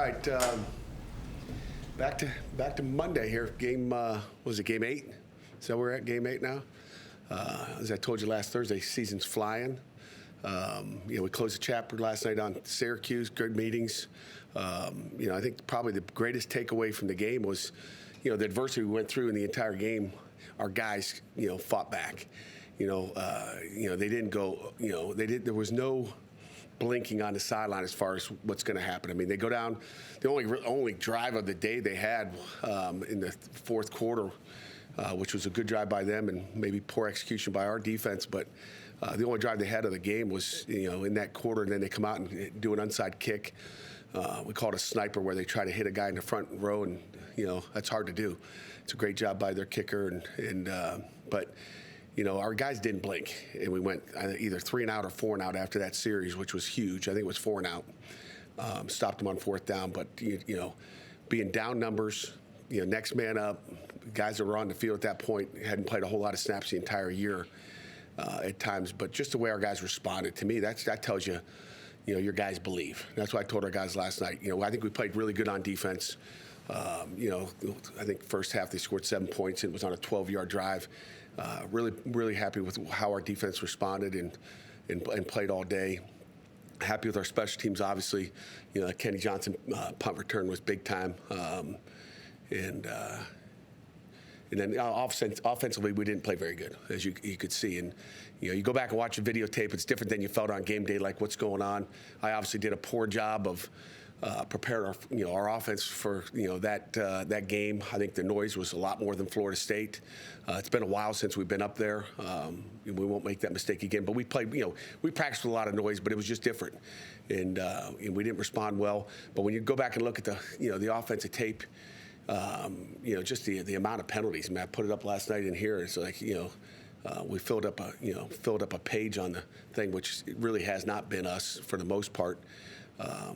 right, back to Monday here. Game was it game 8? So we're at game 8 now. As I told you last Thursday, season's flying. We closed the chapter last night on Syracuse. Good meetings. I think probably the greatest takeaway from the game was, the adversity we went through in the entire game. Our guys, fought back. They didn't go. There was no blinking on the sideline as far as what's going to happen. I mean, they go down. The only drive of the day they had in the fourth quarter, which was a good drive by them and maybe poor execution by our defense, but the only drive they had of the game was in that quarter, and then they come out and do an onside kick. We call it a sniper, where they try to hit a guy in the front row, and that's hard to do. It's a great job by their kicker, but our guys didn't blink, and we went either 3 and out or 4 and out after that series, which was huge. I think it was 4 and out. Stopped them on 4th down, but being down numbers, next man up, guys that were on the field at that point hadn't played a whole lot of snaps the entire year at times, but just the way our guys responded, to me, that tells you, your guys believe. That's what I told our guys last night. I think we played really good on defense. I think first half they scored 7 points, and it was on a 12-yard drive. Really happy with how our defense responded and played all day. Happy with our special teams, obviously. Kenny Johnson punt return was big time. And then offensively, we didn't play very good, as you could see. And you go back and watch the videotape, it's different than you felt on game day, like what's going on. I obviously did a poor job of preparing our offense for that game. I think the noise was a lot more than Florida State. It's been a while since we've been up there. We won't make that mistake again. But we played. We practiced with a lot of noise, but it was just different, and we didn't respond well. But when you go back and look at the offensive tape, just the amount of penalties. I mean, I put it up last night in here. It's like we filled up a page on the thing, which really has not been us for the most part.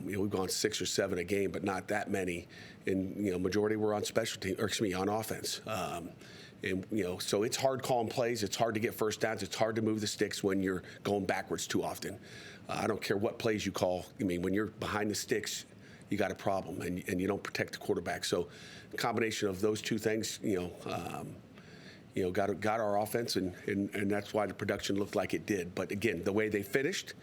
We've gone 6 or 7 a game, but not that many. And majority were on special team, on offense. So it's hard calling plays. It's hard to get first downs. It's hard to move the sticks when you're going backwards too often. I don't care what plays you call. I mean, when you're behind the sticks, you got a problem, and you don't protect the quarterback. So, the combination of those two things, got our offense, and that's why the production looked like it did. But again, the way they finished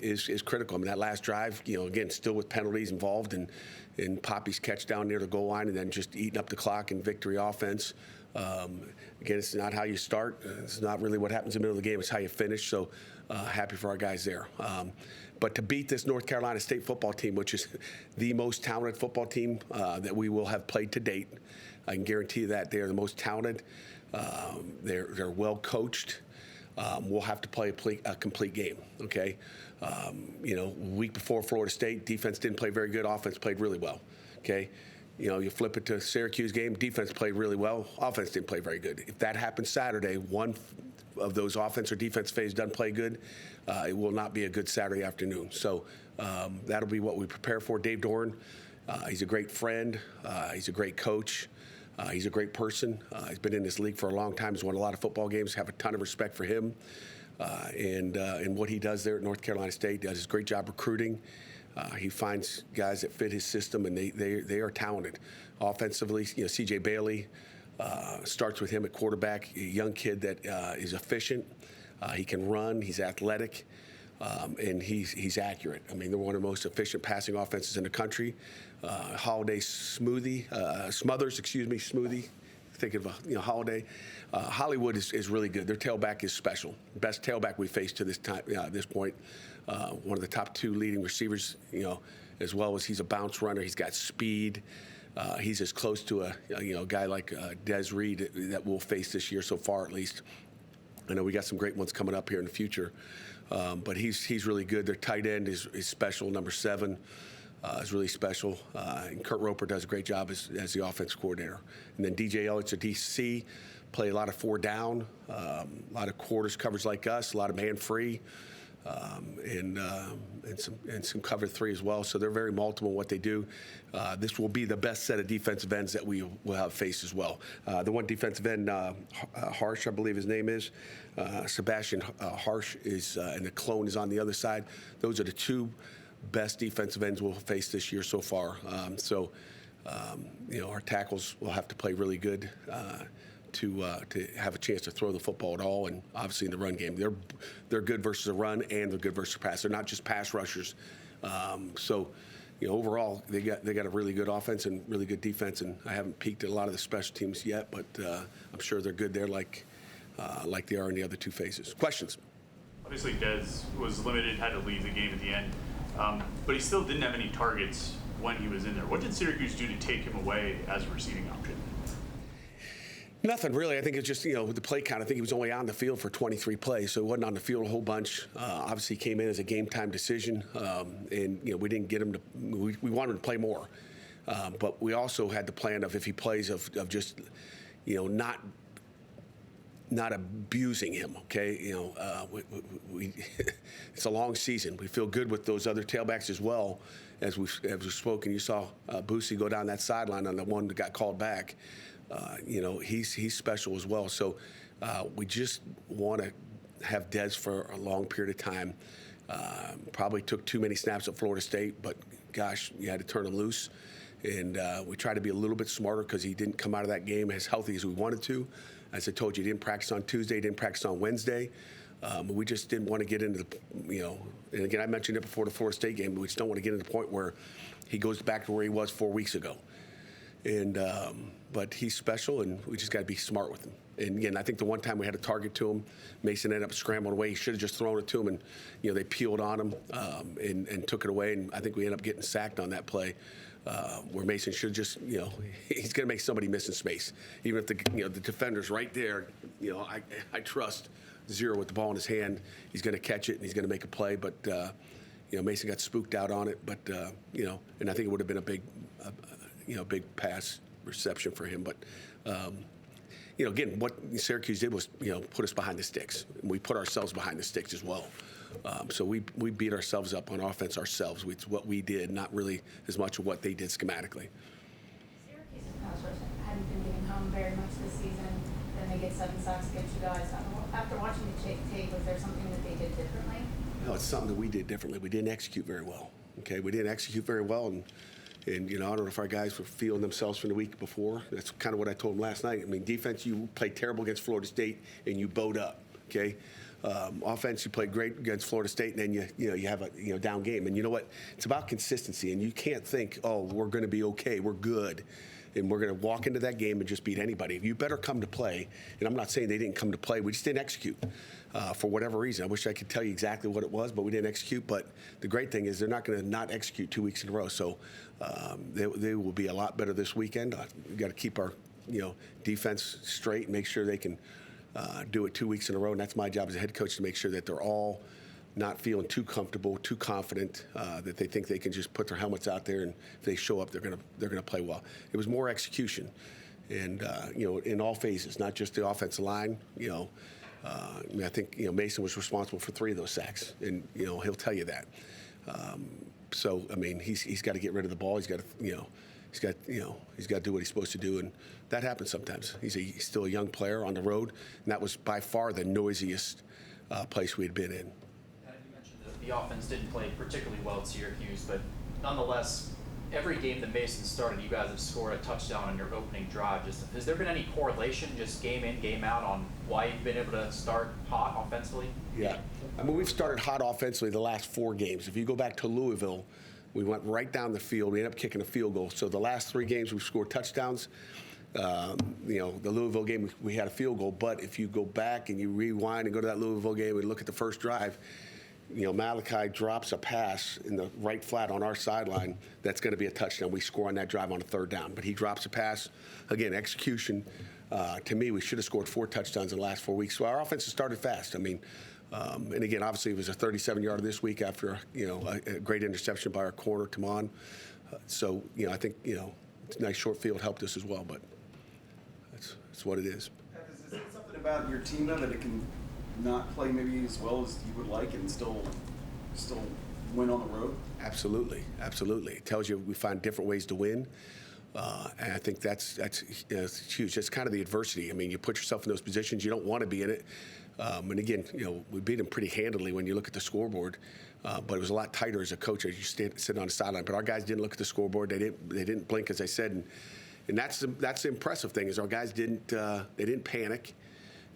is critical. I mean, that last drive, again, still with penalties involved, and Poppy's catch down near the goal line, and then just eating up the clock and victory offense. Again, it's not how you start. It's not really what happens in the middle of the game. It's how you finish. So happy for our guys there. But to beat this North Carolina State football team, which is the most talented football team that we will have played to date, I can guarantee you that. They are the most talented. They're well coached. We'll have to play a complete game, okay? Week before Florida State, defense didn't play very good. Offense played really well, okay? You flip it to Syracuse game, defense played really well. Offense didn't play very good. If that happens Saturday, one of those offense or defense phase doesn't play good, it will not be a good Saturday afternoon. So that'll be what we prepare for. Dave Doran, he's a great friend. He's a great coach. He's a great person. He's been in this league for a long time. He's won a lot of football games. Have a ton of respect for him and what he does there at North Carolina State. Does a great job recruiting. He finds guys that fit his system, and they are talented. Offensively, C.J. Bailey starts with him at quarterback. A young kid that is efficient. He can run. He's athletic. And he's accurate. I mean, they're one of the most efficient passing offenses in the country. Smoothie. Thinking of Holiday. Hollywood is really good. Their tailback is special. Best tailback we faced to this time at this point. One of the top 2 leading receivers. As well as he's a bounce runner. He's got speed. He's as close to a guy like Des Reed that we'll face this year so far, at least. I know we got some great ones coming up here in the future. But he's really good. Their tight end is special. Number 7 is really special. And Kurt Roper does a great job as the offense coordinator. And then DJ Elliott's a DC, play a lot of 4 down, a lot of quarters coverage like us, a lot of man free, and some cover 3 as well. So they're very multiple in what they do. This will be the best set of defensive ends that we will have faced as well. The one defensive end, Harsh, I believe his name is, Sebastian Harsh is, and the clone is on the other side. Those are the 2 best defensive ends we'll face this year so far. Our tackles will have to play really good to have a chance to throw the football at all, and obviously in the run game, they're good versus a run and they're good versus pass. They're not just pass rushers. Overall, they got a really good offense and really good defense, and I haven't peeked at a lot of the special teams yet, but I'm sure they're good there, like they are in the other two phases. Questions? Obviously, Dez was limited, had to leave the game at the end, but he still didn't have any targets when he was in there. What did Syracuse do to take him away as a receiving option? Nothing really. I think it's just, with the play count, I think he was only on the field for 23 plays, so he wasn't on the field a whole bunch. Obviously, he came in as a game-time decision, and we didn't get him to – we wanted him to play more. But we also had the plan of if he plays of just, not abusing him, okay? It's a long season. We feel good with those other tailbacks as well. As we've spoken, you saw Boosie go down that sideline on the one that got called back. He's special as well. So we just want to have Dez for a long period of time. Probably took too many snaps at Florida State, but gosh, you had to turn him loose. And we tried to be a little bit smarter because he didn't come out of that game as healthy as we wanted to. As I told you, he didn't practice on Tuesday, didn't practice on Wednesday. We just didn't want to get into and again, I mentioned it before the Florida State game, but we just don't want to get to the point where he goes back to where he was 4 weeks ago. And but he's special, and we just got to be smart with him. And again, I think the one time we had a target to him, Mason ended up scrambling away. He should have just thrown it to him, and they peeled on him and took it away. And I think we ended up getting sacked on that play, where Mason should just he's going to make somebody miss in space, even if the defender's right there. I trust Zero with the ball in his hand. He's going to catch it and he's going to make a play. But Mason got spooked out on it. But and I think it would have been a big. Big pass reception for him. But, again, what Syracuse did was, put us behind the sticks. And we put ourselves behind the sticks as well. So we beat ourselves up on offense ourselves. It's what we did, not really as much of what they did schematically. Syracuse's pass rush hadn't been getting home very much this season. Then they get 7 sacks against you guys. After watching the tape, was there something that they did differently? No, it's something that we did differently. We didn't execute very well. Okay, we didn't execute very well, and I don't know if our guys were feeling themselves from the week before. That's kind of what I told them last night. I mean, defense, you played terrible against Florida State, and you bowed up, okay? Offense, you played great against Florida State, and then you have a down game. And you know what? It's about consistency, and you can't think, oh, we're going to be okay, we're good, and we're going to walk into that game and just beat anybody. You better come to play. And I'm not saying they didn't come to play. We just didn't execute for whatever reason. I wish I could tell you exactly what it was, but we didn't execute. But the great thing is they're not going to not execute 2 weeks in a row. So they will be a lot better this weekend. We've got to keep our defense straight and make sure they can do it 2 weeks in a row. And that's my job as a head coach, to make sure that they're all not feeling too comfortable, too confident, that they think they can just put their helmets out there, and if they show up, they're gonna play well. It was more execution, and in all phases, not just the offensive line. I think Mason was responsible for 3 of those sacks, and he'll tell you that. So I mean, he's got to get rid of the ball. He's got to do what he's supposed to do, and that happens sometimes. He's still a young player on the road, and that was by far the noisiest place we had been in. You mentioned that the offense didn't play particularly well at Syracuse, but nonetheless, every game that Mason started, you guys have scored a touchdown on your opening drive. Has there been any correlation, just game in, game out, on why you've been able to start hot offensively? Yeah. I mean, we've started hot offensively the last 4 games. If you go back to Louisville, we went right down the field. We ended up kicking a field goal. So the last 3 games, we've scored touchdowns. The Louisville game, we had a field goal. But if you go back and you rewind and go to that Louisville game and look at the first drive, Malachi drops a pass in the right flat on our sideline. That's going to be a touchdown. We score on that drive on a 3rd down. But he drops a pass. Again, execution. To me, we should have scored 4 touchdowns in the last 4 weeks. So our offense has started fast. I mean, and again, obviously, it was a 37-yarder this week after a great interception by our corner, Taman. So I think it's a nice short field helped us as well. But that's what it is. Is it something about your team though that it can not play maybe as well as you would like and still win on the road? Absolutely. It tells you we find different ways to win. And I think that's huge. That's kind of the adversity. I mean, you put yourself in those positions, you don't want to be in it. And again, we beat them pretty handily when you look at the scoreboard. But it was a lot tighter as a coach as you sit on the sideline. But our guys didn't look at the scoreboard. They didn't blink, as I said, and that's the impressive thing is our guys didn't panic.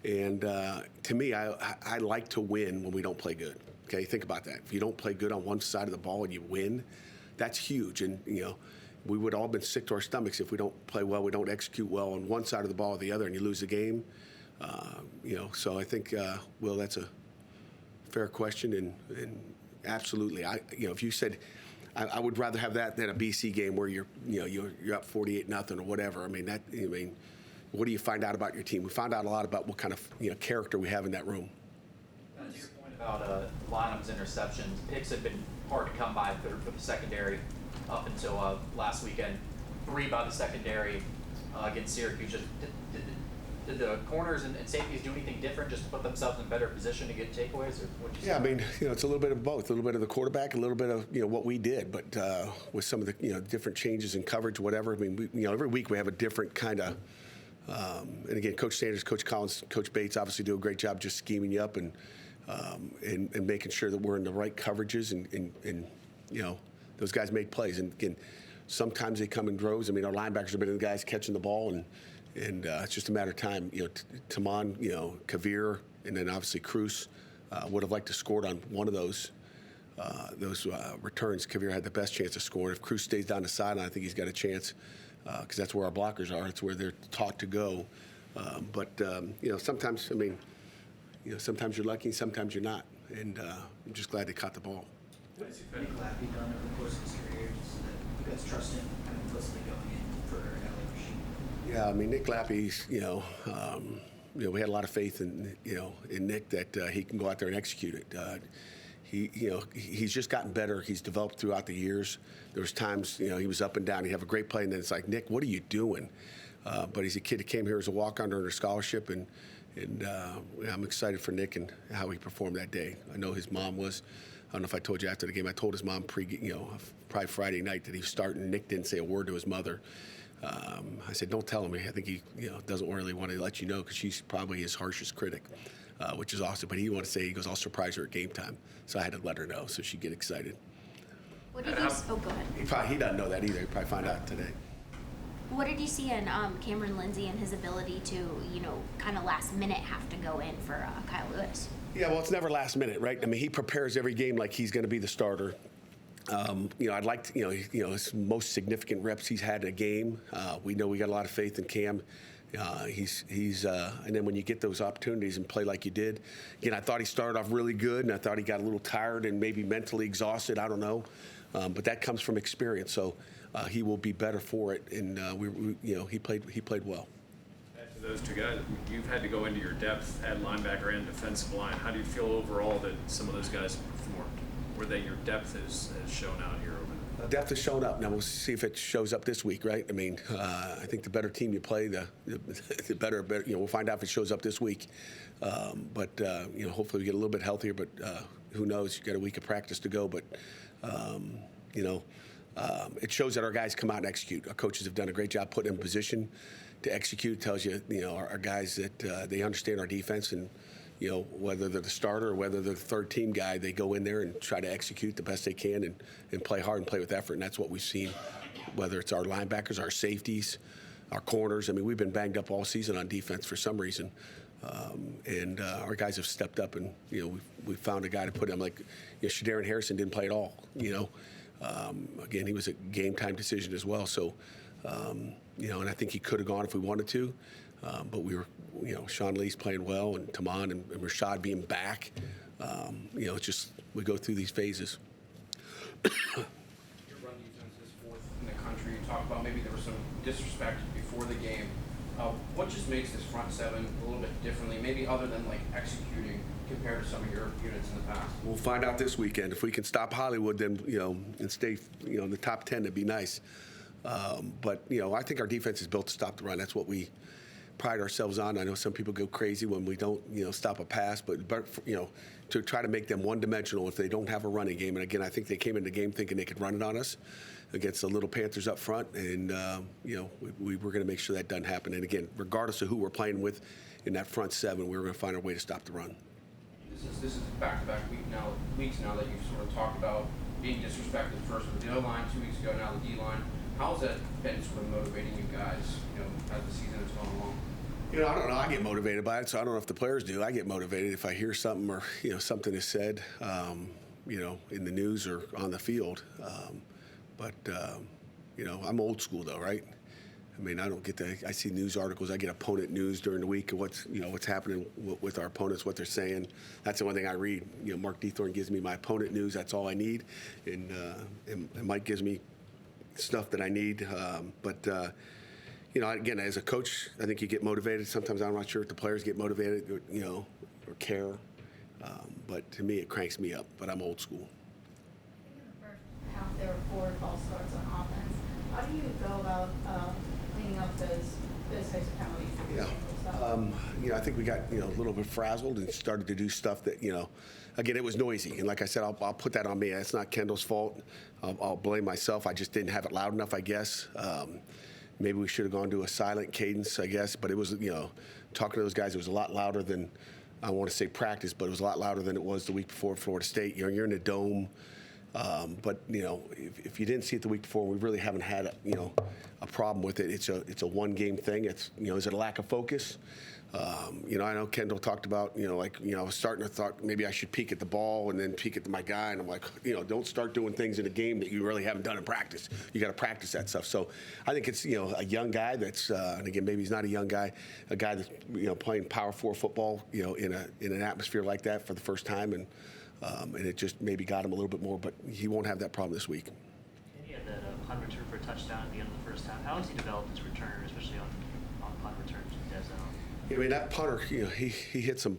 And to me, I like to win when we don't play good. Okay, think about that. If you don't play good on one side of the ball and you win, that's huge. And we would all been sick to our stomachs if we don't play well, we don't execute well on one side of the ball or the other, and you lose the game. So I think, Will, that's a fair question, and absolutely, if you said, I would rather have that than a BC game where you're up 48-0 or whatever. What do you find out about your team? We found out a lot about what kind of character we have in that room. To your point about Lynham's interceptions, picks have been hard to come by for the secondary up until last weekend. 3 by the secondary against Syracuse. Did the corners and safeties do anything different just to put themselves in a better position to get takeaways? Or what you Yeah, it's a little bit of both. A little bit of the quarterback, a little bit of what we did, but with some of the different changes in coverage, whatever. Every week we have a different kind of. And again, Coach Sanders, Coach Collins, Coach Bates obviously do a great job just scheming you up and making sure that we're in the right coverages and those guys make plays. And again, sometimes they come in droves. Our linebackers have been the guys catching the ball and it's just a matter of time. Tamon, Kavir, and then obviously Cruz would have liked to scored on one of those returns. Kavir had the best chance of scoring. If Cruz stays down the sideline, I think he's got a chance because that's where our blockers are. It's where they're taught to go. But sometimes, sometimes you're lucky, sometimes you're not. And I'm just glad they caught the ball. What has Nick Lappy done over the course of his career so that you guys trust him kind of implicitly going in for an LA machine? Yeah, Nick Lappy's, we had a lot of faith in Nick that he can go out there and execute it. He's just gotten better. He's developed throughout the years. There was times, he was up and down. He'd have a great play, and then it's like, Nick, what are you doing? But he's a kid that came here as a walk-on under a scholarship, and I'm excited for Nick and how he performed that day. I know his mom was. I don't know if I told you after the game. I told his mom probably Friday night that he was starting. Nick didn't say a word to his mother. I said, don't tell him. I think he doesn't really want to let you know because she's probably his harshest critic, which is awesome. But he wanted to say, he goes, I'll surprise her at game time. So I had to let her know so she'd get excited. What did you? Oh, go ahead. He doesn't know that either. He'll probably find out today. What did you see in Cameron Lindsay and his ability to, kind of last minute have to go in for Kyle Lewis? Yeah, well, it's never last minute, right? He prepares every game like he's going to be the starter. I'd like to, his most significant reps he's had in a game. We know we got a lot of faith in Cam. And then when you get those opportunities and play like you did, again, I thought he started off really good, and I thought he got a little tired and maybe mentally exhausted. I don't know, but that comes from experience. So he will be better for it, and he played well. To those two guys, you've had to go into your depth at linebacker and defensive line. How do you feel overall that some of those guys performed? Or that your depth has shown out here over there? Depth has shown up. Now we'll see if it shows up this week, right? I think the better team you play, the better. We'll find out if it shows up this week. But hopefully we get a little bit healthier. But who knows? You got a week of practice to go. But it shows that our guys come out and execute. Our coaches have done a great job putting them in position to execute. It tells you, our guys that they understand our defense and. Whether they're the starter or whether they're the third team guy, they go in there and try to execute the best they can and play hard and play with effort. And that's what we've seen, whether it's our linebackers, our safeties, our corners. We've been banged up all season on defense for some reason. And our guys have stepped up and, we found a guy to put him like, Shadarian Harrison didn't play at all, Again, he was a game time decision as well. So, and I think he could have gone if we wanted to. But we were, Sean Lee's playing well, and Tamon and Rashad being back. It's just we go through these phases. Your run defense is 4th in the country. You talk about maybe there was some disrespect before the game. What just makes this front 7 a little bit differently, maybe other than executing compared to some of your units in the past? We'll find out this weekend. If we can stop Hollywood, then and stay in the top 10, that'd be nice. But I think our defense is built to stop the run. That's what we pride ourselves on. I know some people go crazy when we don't, stop a pass, but to try to make them one-dimensional if they don't have a running game. And again, I think they came into the game thinking they could run it on us against the little Panthers up front, and we were going to make sure that doesn't happen. And again, regardless of who we're playing with in that front 7, we were going to find a way to stop the run. This since this is back-to-back weeks now that you've sort of talked about being disrespected first with the O-line, 2 weeks ago now the D-line. How's that been sort of motivating you guys, as the season has gone along? I don't know. I get motivated by it, so I don't know if the players do. I get motivated if I hear something or something is said, in the news or on the field. I'm old school though, right? I mean, I don't get I see news articles. I get opponent news during the week of what's happening with our opponents, what they're saying. That's the one thing I read. Mark Dethorne gives me my opponent news. That's all I need, and Mike gives me stuff that I need. Again, as a coach, I think you get motivated. Sometimes I'm not sure if the players get motivated, or care. But to me, it cranks me up. But I'm old school. I think in the first half there were 4 false starts on offense. How do you go about cleaning up those types of penalties? I think we got a little bit frazzled and started to do stuff that again, it was noisy, and like I said, I'll put that on me. That's not Kendall's fault. I'll blame myself. I just didn't have it loud enough, I guess. Maybe we should have gone to a silent cadence, I guess. But it was talking to those guys, it was a lot louder than I want to say practice, but it was a lot louder than it was the week before Florida State. You're in a dome. But if you didn't see it the week before, we really haven't had a problem with it. It's a one-game thing. Is it a lack of focus? I know Kendall talked about I was starting to thought maybe I should peek at the ball and then peek at my guy, and I'm like don't start doing things in a game that you really haven't done in practice. You got to practice that stuff. So I think it's a young guy that's and again maybe he's not a young guy, a guy that's playing Power 4 football in an atmosphere like that for the first time, and it just maybe got him a little bit more, but he won't have that problem this week. He had that punt return for a touchdown at the end of the first half. How has he developed his returner, especially on punt returns with Des out? I mean, that punter, he hit some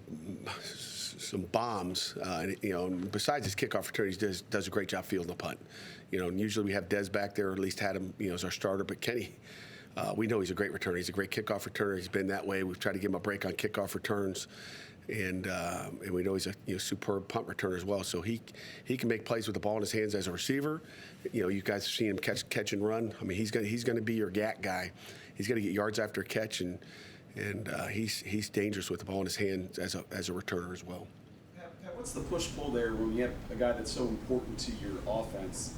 bombs, and besides his kickoff return, he does a great job fielding the punt. And usually we have Des back there, or at least had him, as our starter, but Kenny, we know he's a great returner. He's a great kickoff returner. He's been that way. We've tried to give him a break on kickoff returns. And we know he's a superb punt returner as well. So he can make plays with the ball in his hands as a receiver. You guys have seen him catch and run. I mean, he's going to be your GAT guy. He's going to get yards after a catch, and he's dangerous with the ball in his hands as a returner as well. Pat, what's the push-pull there when you have a guy that's so important to your offense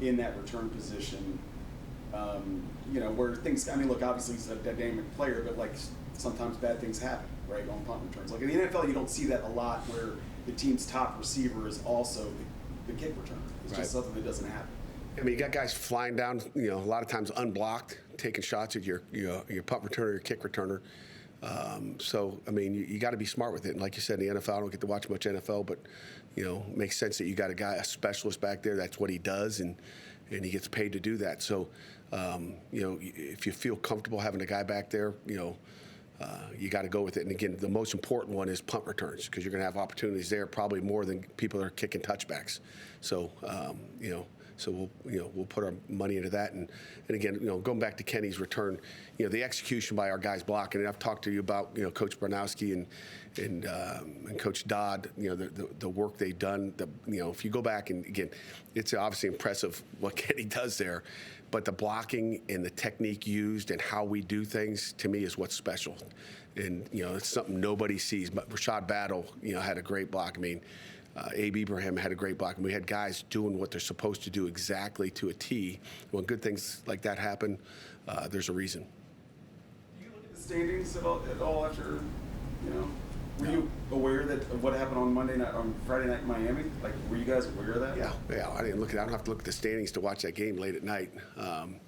in that return position? Where things, I mean, look, obviously he's a dynamic player, but sometimes bad things happen, right, on punt returns. Like in the NFL, you don't see that a lot where the team's top receiver is also the kick returner. It's just something that doesn't happen. I mean, you got guys flying down, a lot of times unblocked, taking shots at your punt returner, your kick returner. So, I mean, you got to be smart with it. And like you said, in the NFL, I don't get to watch much NFL, but, it makes sense that you got a specialist back there. That's what he does, and he gets paid to do that. So, if you feel comfortable having a guy back there, you got to go with it. And again, the most important one is punt returns, because you're going to have opportunities there, probably more than people that are kicking touchbacks. So, so we'll put our money into that. And again, going back to Kenny's return, the execution by our guys blocking. And I've talked to you about Coach Barnowski and Coach Dodd. The work they've done. If you go back and again, it's obviously impressive what Kenny does there. But the blocking and the technique used and how we do things, to me, is what's special. And, it's something nobody sees. But Rashad Battle, had a great block. I mean, Abe Ibrahim had a great block. And we had guys doing what they're supposed to do exactly to a T. When good things like that happen, there's a reason. Do you look at the standings at all after, were you aware of what happened on Friday night in Miami? Like, were you guys aware of that? Yeah. I didn't look at. I don't have to look at the standings to watch that game late at night. And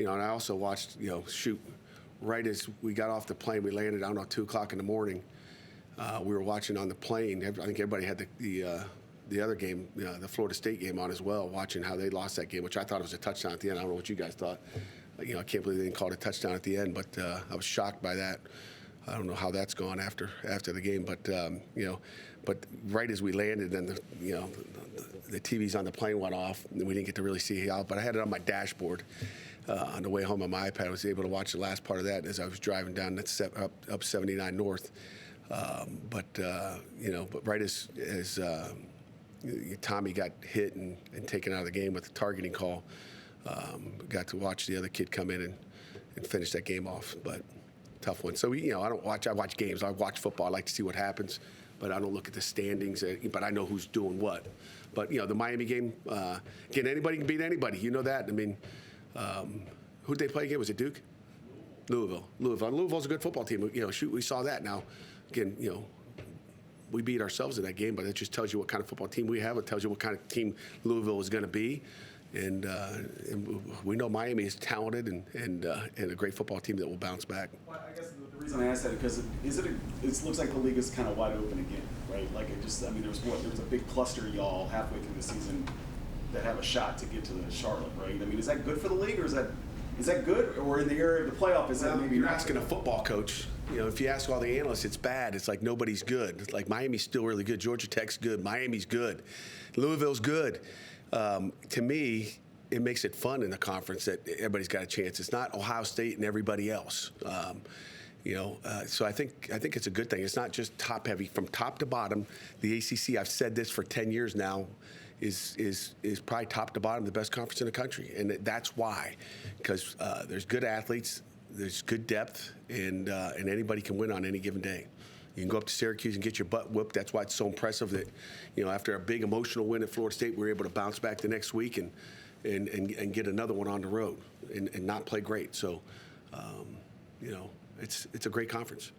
I also watched. Right as we got off the plane, we landed. I don't know, 2:00 in the morning. We were watching on the plane. I think everybody had the other game, the Florida State game, on as well, watching how they lost that game, which I thought was a touchdown at the end. I don't know what you guys thought. I can't believe they didn't call it a touchdown at the end, but I was shocked by that. I don't know how that's gone after the game, but but right as we landed, and the TVs on the plane went off, and we didn't get to really see how. But I had it on my dashboard on the way home on my iPad. I was able to watch the last part of that as I was driving down up 79 North. But right as Tommy got hit and taken out of the game with the targeting call, got to watch the other kid come in and finish that game off. But tough one. So I don't watch. I watch games. I watch football. I like to see what happens. but I don't look at the standings. But I know who's doing what. But the Miami game, again, anybody can beat anybody. You know that. I mean, who'd they play again? Was it Duke? Louisville. Louisville's a good football team. We saw that. Now, again, we beat ourselves in that game, but it just tells you what kind of football team we have. It tells you what kind of team Louisville is going to be. And we know Miami is talented and a great football team that will bounce back. Well, I guess the reason I asked that is because it looks like the league is kind of wide open again, right? Like there's a big cluster of y'all halfway through the season that have a shot to get to the Charlotte, right? I mean, is that good for the league, or is that good? Or in the area of the playoff, is that maybe you're not asking a football coach? If you ask all the analysts, it's bad. It's like nobody's good. It's like Miami's still really good. Georgia Tech's good. Miami's good. Louisville's good. To me, it makes it fun in the conference that everybody's got a chance. It's not Ohio State and everybody else. So I think it's a good thing. It's not just top heavy. From top to bottom, the ACC, I've said this for 10 years now, is probably top to bottom the best conference in the country, and that's why, because there's good athletes, there's good depth, and anybody can win on any given day. You can go up to Syracuse and get your butt whooped. That's why it's so impressive that, after a big emotional win at Florida State, we were able to bounce back the next week and get another one on the road and not play great. So, it's a great conference.